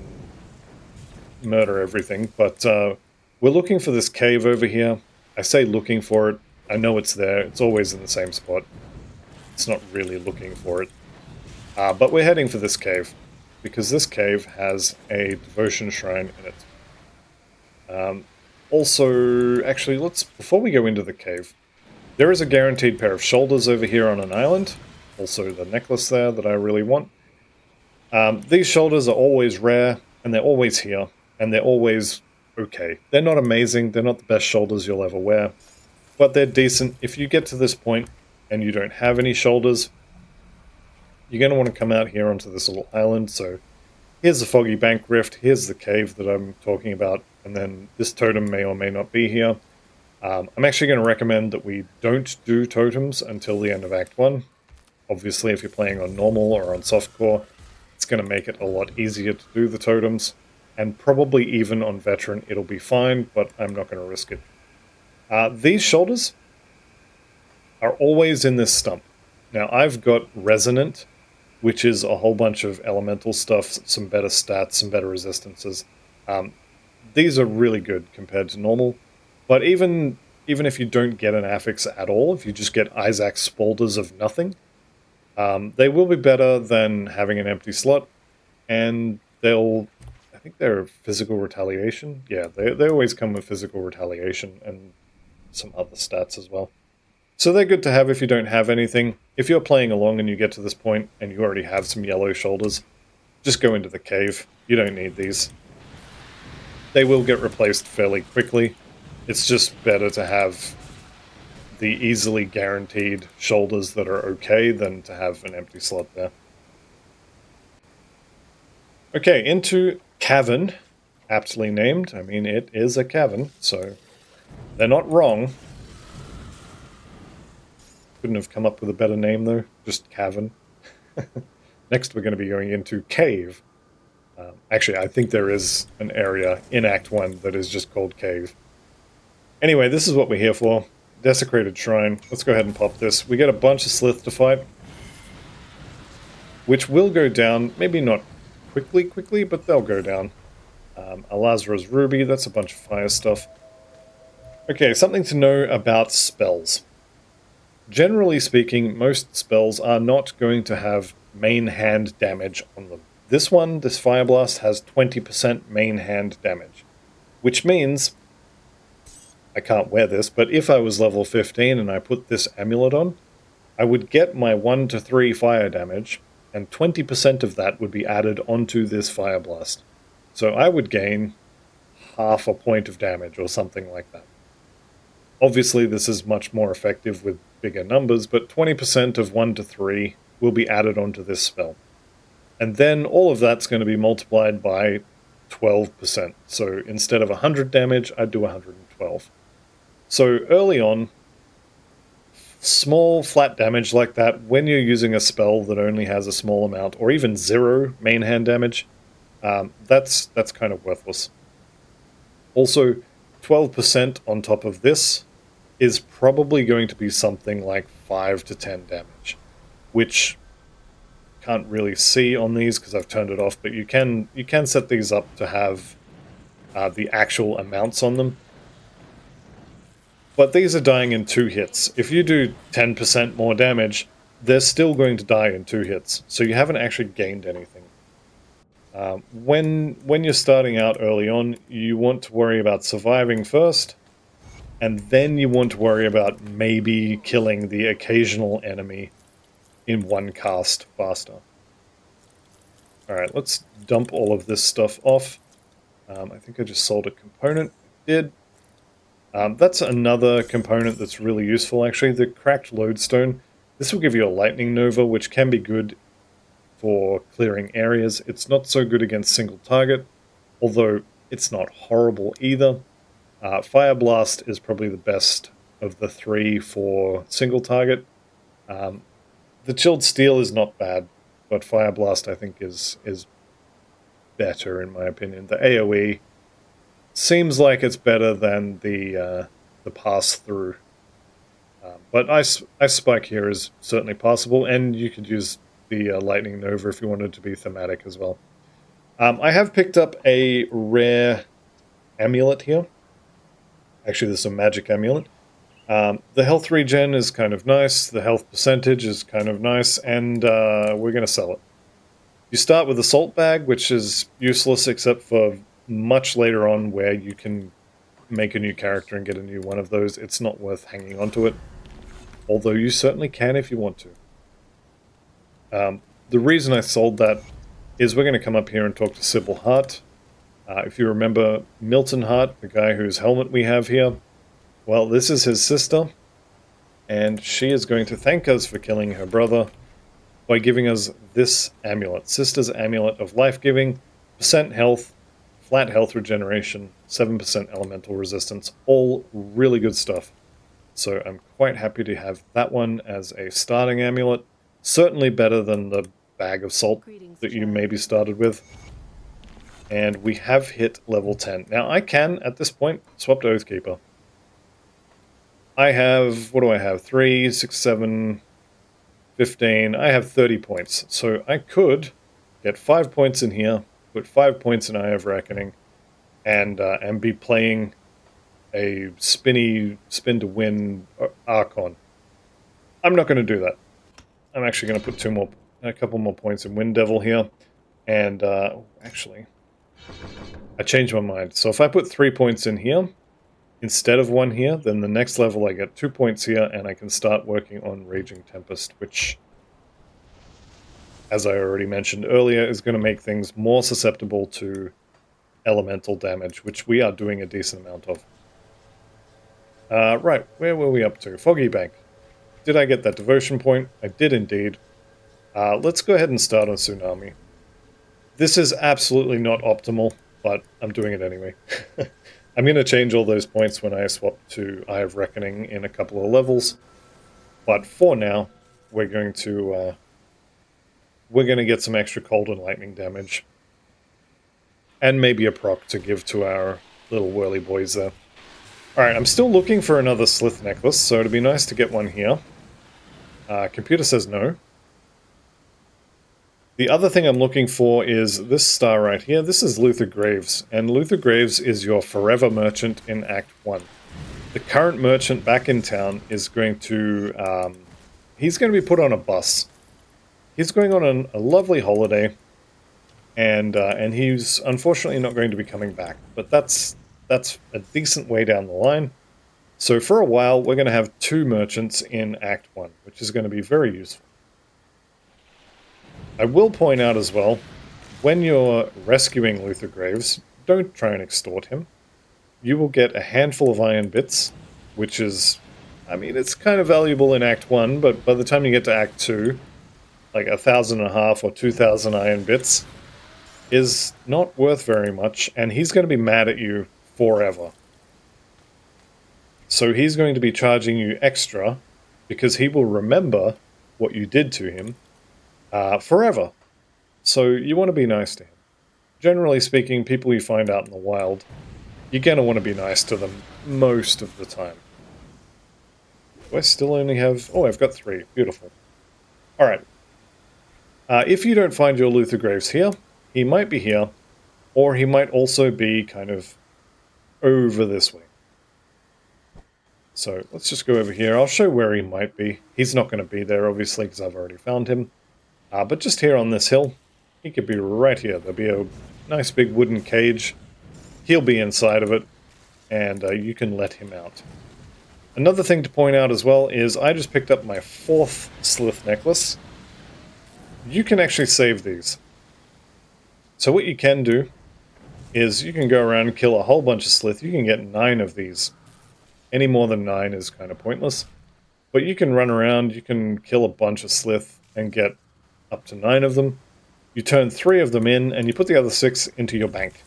murder everything. But we're looking for this cave over here. I say looking for it. I know it's there. It's always in the same spot. It's not really looking for it. But we're heading for this cave, because this cave has a devotion shrine in it. Also, actually, before we go into the cave, there is a guaranteed pair of shoulders over here on an island. Also the necklace there that I really want. These shoulders are always rare, and they're always here, and they're always okay. They're not amazing, they're not the best shoulders you'll ever wear, but they're decent. If you get to this point and you don't have any shoulders, you're going to want to come out here onto this little island. So here's the Foggy Bank Rift, here's the cave that I'm talking about, and then this totem may or may not be here. I'm actually going to recommend that we don't do totems until the end of Act 1. Obviously, if you're playing on normal or on softcore, it's going to make it a lot easier to do the totems, and probably even on veteran it'll be fine, but I'm not going to risk it. These shoulders are always in this stump. Now, I've got Resonant, which is a whole bunch of elemental stuff, some better stats, some better resistances. These are really good compared to normal, but even if you don't get an affix at all, if you just get Isaac's Spaulders of nothing, they will be better than having an empty slot, and I think they're physical retaliation. Yeah, they always come with physical retaliation and some other stats as well. So they're good to have if you don't have anything. If you're playing along and you get to this point and you already have some yellow shoulders, just go into the cave. You don't need these. They will get replaced fairly quickly. It's just better to have the easily guaranteed shoulders that are okay than to have an empty slot there. Okay, into Cavern, aptly named. I mean, it is a cavern, so They're not wrong. Couldn't have come up with a better name, though. Just cavern. Next, we're going to be going into cave. Actually, I think there is an area in Act 1 that is just called cave. Anyway, this is what we're here for. Desecrated Shrine. Let's go ahead and pop this. We get a bunch of slith to fight, which will go down. Maybe not quickly, but they'll go down. Alazra's Ruby, that's a bunch of fire stuff. Okay, something to know about spells. Generally speaking, most spells are not going to have main hand damage on them. This one, this Fire Blast, has 20% main hand damage, which means, I can't wear this, but if I was level 15 and I put this amulet on, I would get my 1 to 3 fire damage, and 20% of that would be added onto this Fire Blast. So I would gain half a point of damage or something like that. Obviously, this is much more effective with bigger numbers, but 20% of 1 to 3 will be added onto this spell. And then all of that's going to be multiplied by 12%. So instead of 100 damage, I'd do 112. So early on, small flat damage like that, when you're using a spell that only has a small amount, or even 0 main hand damage, that's kind of worthless. Also, 12% on top of this is probably going to be something like 5 to 10 damage, which can't really see on these because I've turned it off, but you can set these up to have the actual amounts on them. But these are dying in 2 hits. If you do 10% more damage, they're still going to die in 2 hits, so you haven't actually gained anything. When you're starting out early on, you want to worry about surviving first, and then you want to worry about maybe killing the occasional enemy in one cast faster. Alright, let's dump all of this stuff off. I think I just sold a component. I did. That's another component that's really useful, actually. The cracked lodestone. This will give you a lightning nova, which can be good for clearing areas. It's not so good against single target, although it's not horrible either. Fire Blast is probably the best of the 3 for single target. The Chilled Steel is not bad, but Fire Blast I think is better in my opinion. The AoE seems like it's better than the pass-through. But Ice Spike here is certainly possible, and you could use the Lightning Nova if you wanted to be thematic as well. I have picked up a rare amulet here. Actually, this is a magic amulet. The health regen is kind of nice, the health percentage is kind of nice, and we're going to sell it. You start with a salt bag, which is useless except for much later on where you can make a new character and get a new one of those. It's not worth hanging onto it, although you certainly can if you want to. The reason I sold that is we're going to come up here and talk to Sybil Hart. If you remember Milton Hart, the guy whose helmet we have here, well, this is his sister, and she is going to thank us for killing her brother by giving us this amulet. Sister's Amulet of Life-Giving, percent health, flat health regeneration, 7% elemental resistance, all really good stuff. So I'm quite happy to have that one as a starting amulet. Certainly better than the bag of salt that you maybe started with. And we have hit level 10. Now I can, at this point, swap to Oathkeeper. I have, what do I have? 3, 6, 7, 15. I have 30 points. So I could get 5 points in here, put 5 points in Eye of Reckoning, and be playing a spin to win Archon. I'm not going to do that. I'm actually going to put a couple more points in Wind Devil here. And actually, I changed my mind. So if I put 3 points in here, instead of 1 here, then the next level I get 2 points here, and I can start working on Raging Tempest, which, as I already mentioned earlier, is going to make things more susceptible to elemental damage, which we are doing a decent amount of. Right, where were we up to? Foggy Bank. Did I get that devotion point? I did indeed. Let's go ahead and start on Tsunami. This is absolutely not optimal, but I'm doing it anyway. I'm going to change all those points when I swap to Eye of Reckoning in a couple of levels. But for now, we're going to get some extra cold and lightning damage. And maybe a proc to give to our little whirly boys there. Alright, I'm still looking for another slith necklace, so it'd be nice to get one here. Computer says no. The other thing I'm looking for is this star right here. This is Luther Graves, and Luther Graves is your forever merchant in Act 1. The current merchant back in town is going to... he's going to be put on a bus. He's going on a lovely holiday, and he's unfortunately not going to be coming back. But that's a decent way down the line. So for a while, we're going to have 2 merchants in Act 1, which is going to be very useful. I will point out as well, when you're rescuing Luther Graves, don't try and extort him. You will get a handful of iron bits, which is, I mean, it's kind of valuable in Act 1, but by the time you get to Act 2, like 1,500 or 2,000 iron bits is not worth very much, and he's going to be mad at you forever. So he's going to be charging you extra, because he will remember what you did to him forever. So you want to be nice to him. Generally speaking, people you find out in the wild, you're going to want to be nice to them most of the time. Do I still only have... Oh, I've got 3. Beautiful. Alright. If you don't find your Luther Graves here, he might be here, or he might also be kind of over this way. So let's just go over here. I'll show where he might be. He's not going to be there, obviously, because I've already found him. But just here on this hill, he could be right here. There'll be a nice big wooden cage. He'll be inside of it, and you can let him out. Another thing to point out as well is I just picked up my 4th slith necklace. You can actually save these. So what you can do is you can go around and kill a whole bunch of slith. You can get 9 of these. Any more than 9 is kind of pointless. But you can run around, you can kill a bunch of slith and get up to 9 of them. You turn 3 of them in, and you put the other 6 into your bank.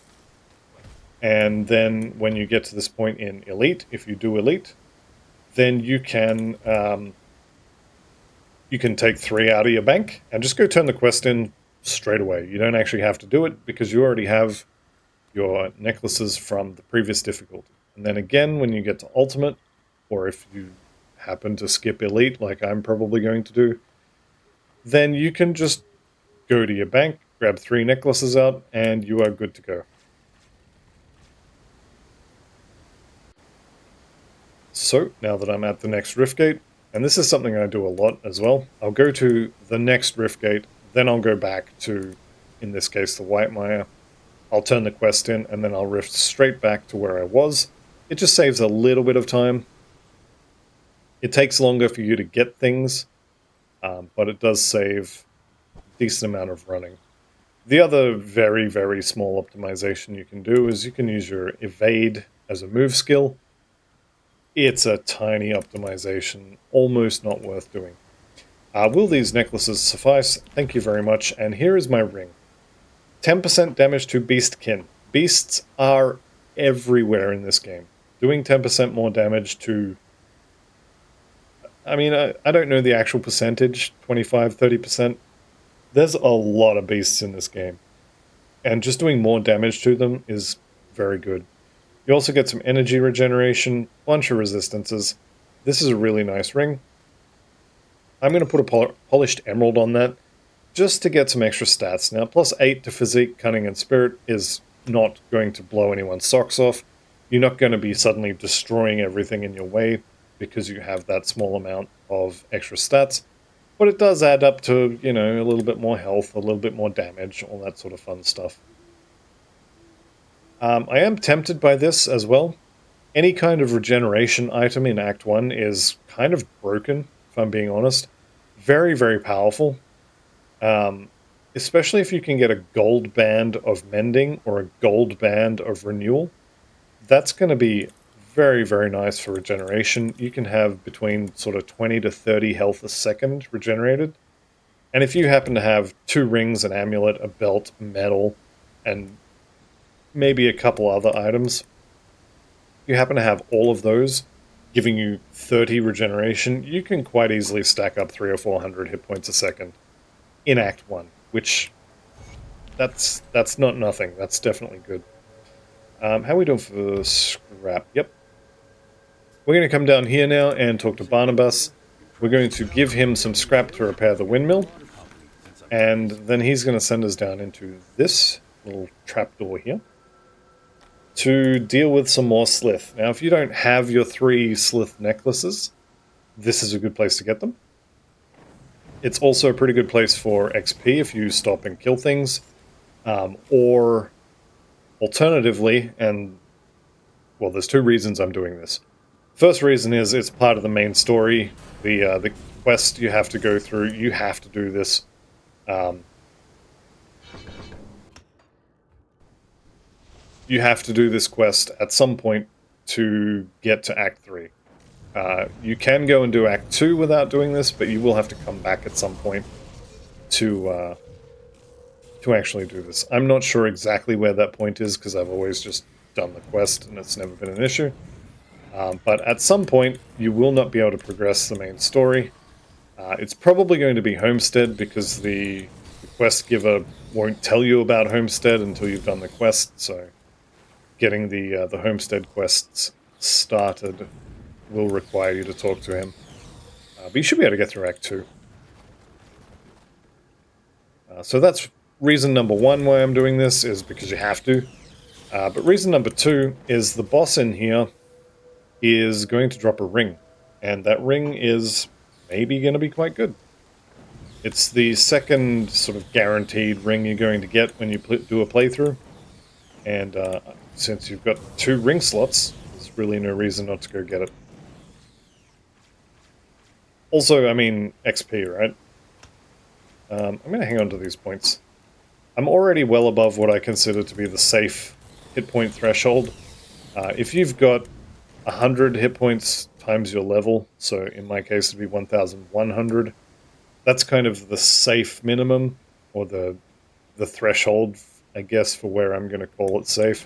And then when you get to this point in Elite, if you do Elite, then you can take 3 out of your bank and just go turn the quest in straight away. You don't actually have to do it because you already have your necklaces from the previous difficulty. And then again, when you get to Ultimate, or if you happen to skip Elite, like I'm probably going to do, then you can just go to your bank, grab 3 necklaces out, and you are good to go. So, now that I'm at the next Rift Gate, and this is something I do a lot as well, I'll go to the next Rift Gate, then I'll go back to, in this case, the White Mire. I'll turn the quest in, and then I'll rift straight back to where I was. It just saves a little bit of time. It takes longer for you to get things, but it does save a decent amount of running. The other very, very small optimization you can do is you can use your Evade as a move skill. It's a tiny optimization, almost not worth doing. Will these necklaces suffice? Thank you very much, and here is my ring. 10% damage to Beastkin. Beasts are everywhere in this game. Doing 10% more damage to... I mean, I don't know the actual percentage, 25, 30%. There's a lot of beasts in this game. And just doing more damage to them is very good. You also get some energy regeneration, bunch of resistances. This is a really nice ring. I'm going to put a polished emerald on that, just to get some extra stats. Now, plus 8 to physique, cunning, and spirit is not going to blow anyone's socks off. You're not going to be suddenly destroying everything in your way because you have that small amount of extra stats. But it does add up to, you know, a little bit more health, a little bit more damage, all that sort of fun stuff. I am tempted by this as well. Any kind of regeneration item in Act 1 is kind of broken, if I'm being honest. Very, very powerful. Especially if you can get a gold band of mending or a gold band of renewal. That's going to be very, very nice for regeneration. You can have between sort of 20 to 30 health a second regenerated. And if you happen to have 2 rings, an amulet, a belt, metal, and maybe a couple other items, you happen to have all of those giving you 30 regeneration, you can quite easily stack up 300 or 400 hit points a second in Act 1, which that's not nothing. That's definitely good. How are we doing for scrap? Yep. We're going to come down here now and talk to Barnabas. We're going to give him some scrap to repair the windmill, and then he's going to send us down into this little trapdoor here to deal with some more slith. Now, if you don't have your 3 slith necklaces, this is a good place to get them. It's also a pretty good place for XP if you stop and kill things, or alternatively, and well, there's 2 reasons I'm doing this. First reason is it's part of the main story. The quest you have to go through, you have to do this. You have to do this quest at some point to get to Act 3. You can go and do Act 2 without doing this, but you will have to come back at some point to actually do this. I'm not sure exactly where that point is, because I've always just done the quest and it's never been an issue. But at some point, you will not be able to progress the main story. It's probably going to be Homestead, because the quest giver won't tell you about Homestead until you've done the quest, so getting the Homestead quests started will require you to talk to him. But you should be able to get through Act 2. So that's reason number 1 why I'm doing this, is because you have to. But reason number 2 is the boss in here is going to drop a ring. And that ring is maybe going to be quite good. It's the second sort of guaranteed ring you're going to get when you do a playthrough. And since you've got 2 ring slots, there's really no reason not to go get it. Also, I mean, XP, right? I'm going to hang on to these points. I'm already well above what I consider to be the safe hit point threshold. If you've got 100 hit points times your level, so in my case it'd be 1,100, that's kind of the safe minimum, or the threshold, I guess, for where I'm going to call it safe.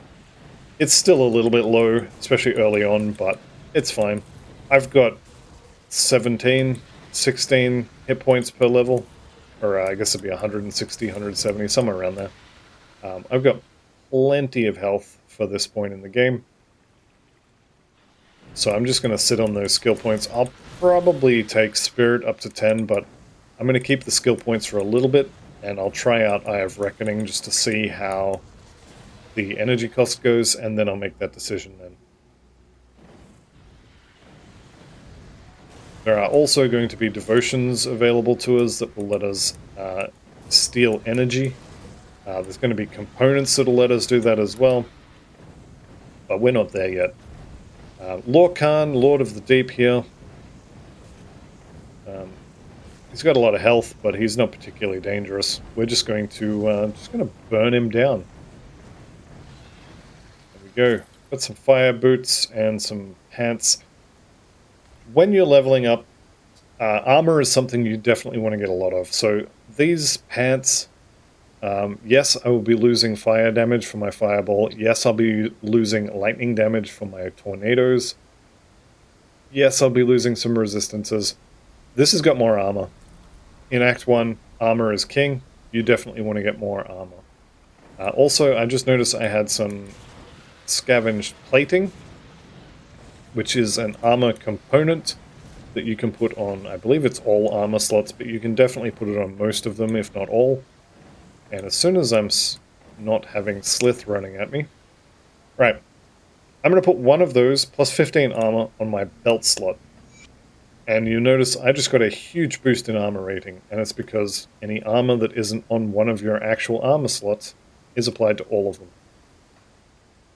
It's still a little bit low, especially early on, but it's fine. I've got 17, 16 hit points per level, or I guess it'd be 160, 170, somewhere around there. I've got plenty of health for this point in the game. So I'm just going to sit on those skill points. I'll probably take Spirit up to 10, but I'm going to keep the skill points for a little bit, and I'll try out Eye of Reckoning just to see how the energy cost goes, and then I'll make that decision then. There are also going to be devotions available to us that will let us steal energy. There's going to be components that will let us do that as well, but we're not there yet. Lorcan, Lord of the Deep here. He's got a lot of health, but he's not particularly dangerous. We're just going to burn him down. There we go. Got some fire boots and some pants. When you're leveling up, armor is something you definitely want to get a lot of. So these pants, yes, I will be losing fire damage from my fireball. Yes, I'll be losing lightning damage from my tornadoes. Yes, I'll be losing some resistances. This has got more armor. In Act 1, armor is king. You definitely want to get more armor. Also, I just noticed I had some scavenged plating, which is an armor component that you can put on, I believe it's all armor slots, but you can definitely put it on most of them, if not all. And as soon as I'm not having Slith running at me... Right. I'm going to put one of those plus 15 armor on my belt slot. And you notice I just got a huge boost in armor rating, and it's because any armor that isn't on one of your actual armor slots is applied to all of them.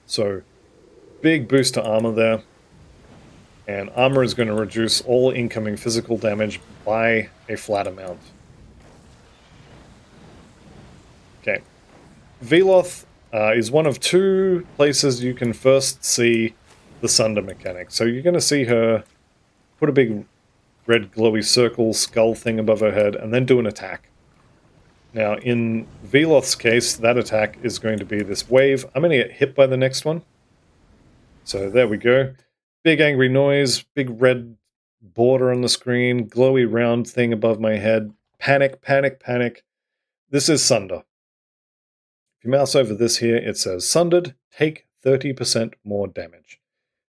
So, big boost to armor there. And armor is going to reduce all incoming physical damage by a flat amount. Okay. Veloth is one of 2 places you can first see the Sunder mechanic. So you're going to see her put a big red glowy circle skull thing above her head and then do an attack. Now in Veloth's case, that attack is going to be this wave. I'm going to get hit by the next one. So there we go. Big angry noise, big red border on the screen, glowy round thing above my head. Panic, panic, panic. This is Sunder. If you mouse over this here, it says Sundered, take 30% more damage.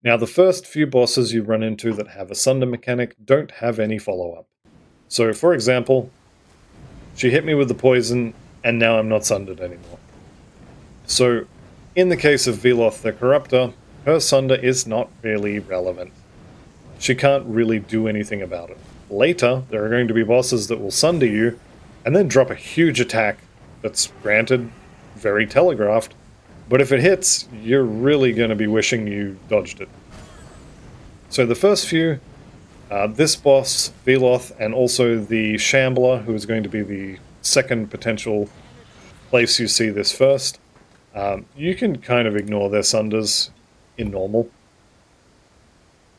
Now, the first few bosses you run into that have a Sunder mechanic don't have any follow-up. So, for example, she hit me with the poison, and now I'm not Sundered anymore. So, in the case of Veloth the Corruptor, her Sunder is not really relevant. She can't really do anything about it. Later, there are going to be bosses that will Sunder you, and then drop a huge attack that's, granted, very telegraphed, but if it hits, you're really going to be wishing you dodged it. So the first few, this boss, Veloth, and also the Shambler, who is going to be the second potential place you see this first, you can kind of ignore their Sunders in normal.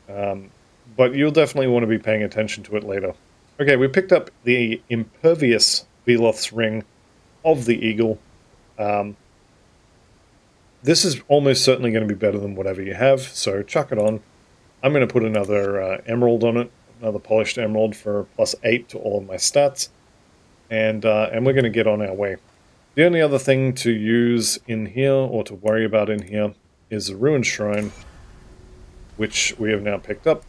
But you'll definitely want to be paying attention to it later. Okay, we picked up the Impervious Veloth's Ring of the Eagle. This is almost certainly going to be better than whatever you have, so chuck it on. I'm going to put another emerald on it, another polished emerald for +8 to all of my stats, and we're going to get on our way. The only other thing to use in here, or to worry about in here, is a Ruined Shrine, which we have now picked up.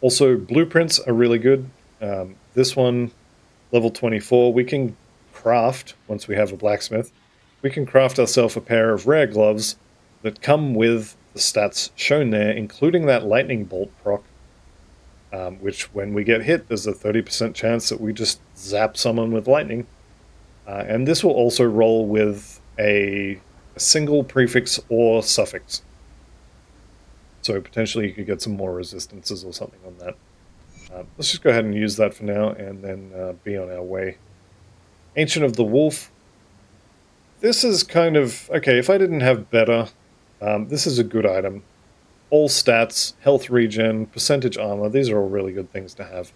Also, blueprints are really good. This one, level 24, we can craft, once we have a blacksmith, we can craft ourselves a pair of rare gloves that come with the stats shown there, including that lightning bolt proc, which when we get hit, there's a 30% chance that we just zap someone with lightning. And this will also roll with a single prefix or suffix. So potentially you could get some more resistances or something on that. Let's just go ahead and use that for now, and then be on our way. Ancient of the Wolf. This is kind of... okay, if I didn't have better, this is a good item. All stats, health regen, percentage armor, these are all really good things to have.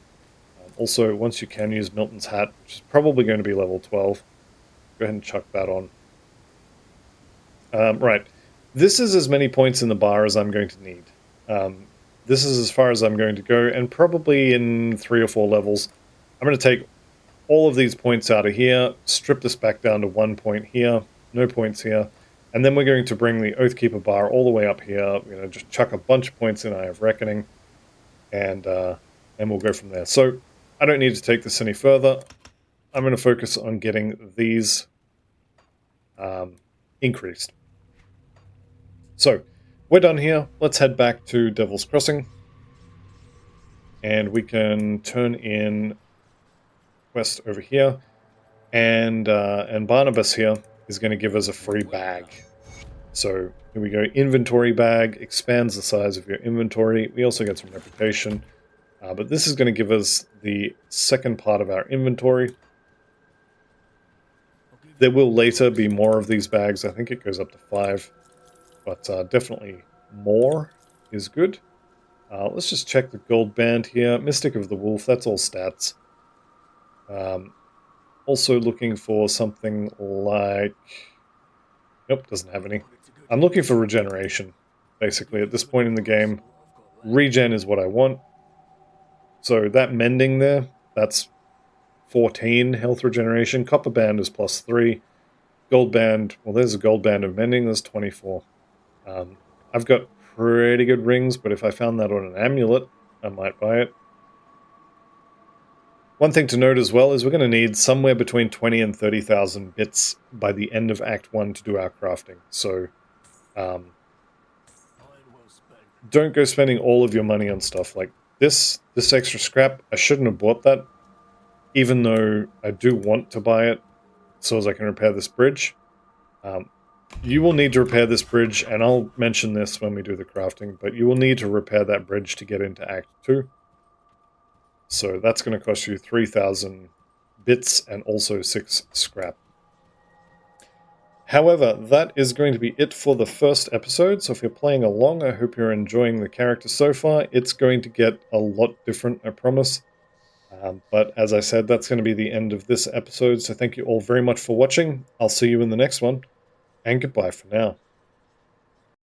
Also, once you can use Milton's Hat, which is probably going to be level 12, go ahead and chuck that on. Right. This is as many points in the bar as I'm going to need. This is as far as I'm going to go, and probably in 3 or 4 levels, I'm going to take all of these points out of here, strip this back down to 1 point here, no points here, and then we're going to bring the Oathkeeper bar all the way up here. We're going to just chuck a bunch of points in Eye of Reckoning, and we'll go from there. So, I don't need to take this any further. I'm going to focus on getting these increased. So, we're done here. Let's head back to Devil's Crossing. And we can turn in quest over here. And Barnabas here is going to give us a free bag. So, here we go. Inventory bag expands the size of your inventory. We also get some reputation. But this is going to give us the second part of our inventory. There will later be more of these bags. I think it goes up to 5. But definitely more is good. Let's just check the gold band here. Mystic of the Wolf, that's all stats. Also looking for something like... nope, doesn't have any. I'm looking for regeneration, basically, at this point in the game. Regen is what I want. So that mending there, that's 14 health regeneration. Copper band is +3. Gold band, well, there's a gold band of mending, there's 24. I've got pretty good rings, but if I found that on an amulet, I might buy it. One thing to note as well is we're going to need somewhere between 20 and 30,000 bits by the end of Act 1 to do our crafting. So, don't go spending all of your money on stuff like this. This extra scrap, I shouldn't have bought that, even though I do want to buy it so as I can repair this bridge. You will need to repair this bridge, and I'll mention this when we do the crafting, but you will need to repair that bridge to get into Act 2. So that's going to cost you 3,000 bits and also 6 scrap. However, that is going to be it for the first episode, so if you're playing along, I hope you're enjoying the character so far. It's going to get a lot different, I promise. But as I said, that's going to be the end of this episode, so thank you all very much for watching. I'll see you in the next one. And goodbye for now.